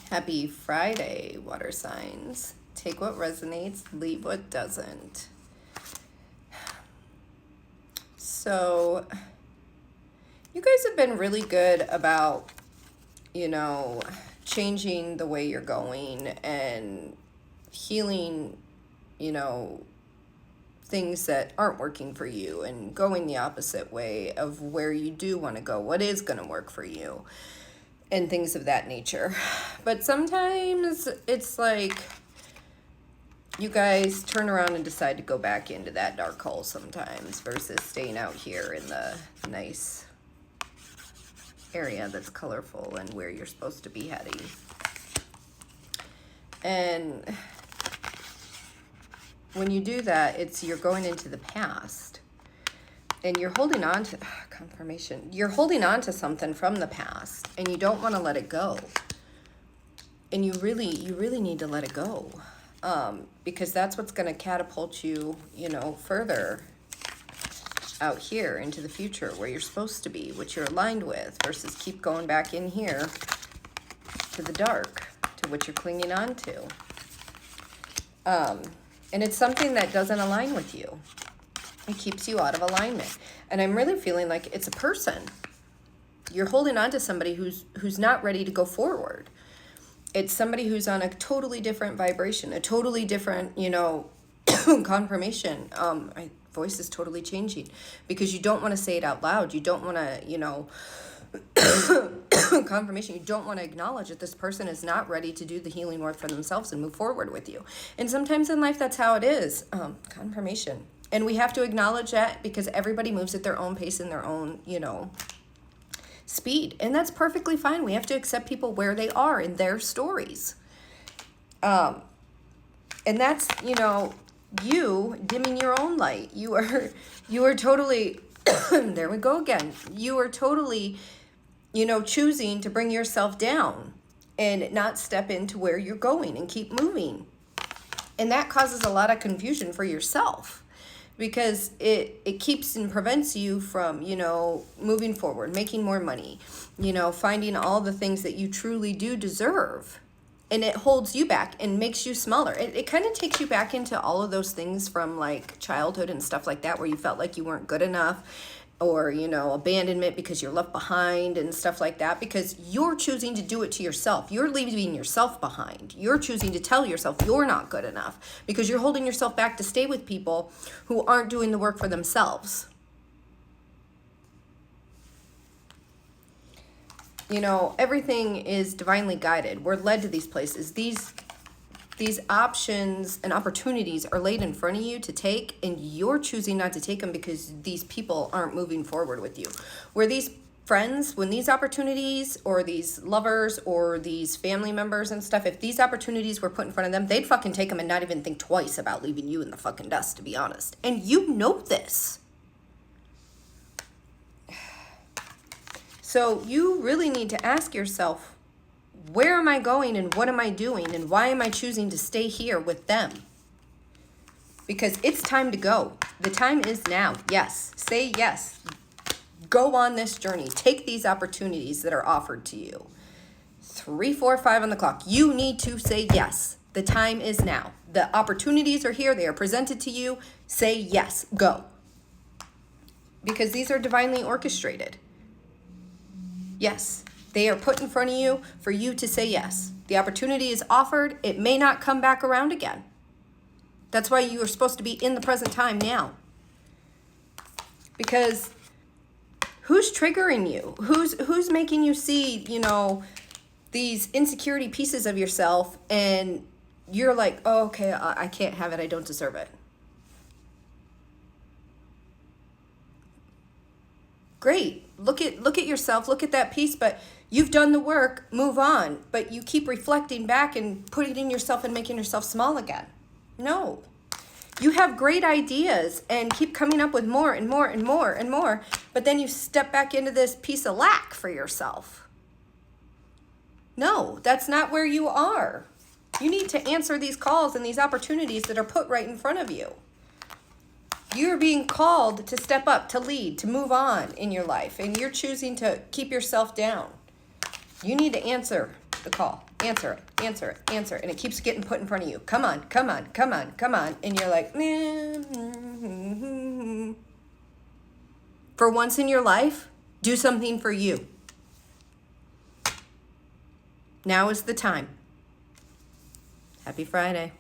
Happy Friday, water signs. Take what resonates, leave what doesn't. So, you guys have been really good about, changing the way you're going and healing, things that aren't working for you and going the opposite way of where you do want to go, what is going to work for you, and things of that nature. But sometimes it's like you guys turn around and decide to go back into that dark hole sometimes versus staying out here in the nice area that's colorful and where you're supposed to be heading. And when you do that, you're going into the past and you're holding on to confirmation. You're holding on to something from the past and you don't want to let it go. And you really need to let it go. Because that's what's going to catapult you, further out here into the future where you're supposed to be, what you're aligned with, versus keep going back in here to the dark, to what you're clinging on to. And it's something that doesn't align with you. It keeps you out of alignment. And I'm really feeling like it's a person. You're holding on to somebody who's not ready to go forward. It's somebody who's on a totally different vibration, a totally different, confirmation. My voice is totally changing because you don't want to say it out loud. You don't want to, confirmation. You don't want to acknowledge that this person is not ready to do the healing work for themselves and move forward with you. And sometimes in life, that's how it is. Confirmation. And we have to acknowledge that because everybody moves at their own pace and their own, speed. And that's perfectly fine. We have to accept people where they are in their stories. And that's, you dimming your own light. You are totally, there we go again. You are totally, choosing to bring yourself down and not step into where you're going and keep moving. And that causes a lot of confusion for yourself because it keeps and prevents you from, moving forward, making more money, finding all the things that you truly do deserve. And it holds you back and makes you smaller. It kind of takes you back into all of those things from like childhood and stuff like that where you felt like you weren't good enough or, abandonment because you're left behind and stuff like that because you're choosing to do it to yourself. You're leaving yourself behind. You're choosing to tell yourself you're not good enough because you're holding yourself back to stay with people who aren't doing the work for themselves. Everything is divinely guided. We're led to these places. These options and opportunities are laid in front of you to take, and you're choosing not to take them because these people aren't moving forward with you. Where these friends, when these opportunities or these lovers or these family members and stuff, if these opportunities were put in front of them, they'd fucking take them and not even think twice about leaving you in the fucking dust, to be honest. And you know this. So you really need to ask yourself, where am I going and what am I doing and why am I choosing to stay here with them? Because it's time to go. The time is now. Yes. Say yes. Go on this journey. Take these opportunities that are offered to you. 3, 4, 5 on the clock. You need to say yes. The time is now. The opportunities are here. They are presented to you. Say yes. Go. Because these are divinely orchestrated. Yes, they are put in front of you for you to say yes. The opportunity is offered. It may not come back around again. That's why you are supposed to be in the present time now. Because who's triggering you? Who's making you see, these insecurity pieces of yourself and you're like, oh, okay, I can't have it. I don't deserve it. Great. Look at yourself, look at that piece, but you've done the work, move on. But you keep reflecting back and putting it in yourself and making yourself small again. No. You have great ideas and keep coming up with more and more and more and more, but then you step back into this piece of lack for yourself. No, that's not where you are. You need to answer these calls and these opportunities that are put right in front of you. You're being called to step up, to lead, to move on in your life, and you're choosing to keep yourself down. You need to answer the call. Answer it, answer it, answer it. And it keeps getting put in front of you. Come on, come on, come on, come on. And you're like, for once in your life, do something for you. Now is the time. Happy Friday.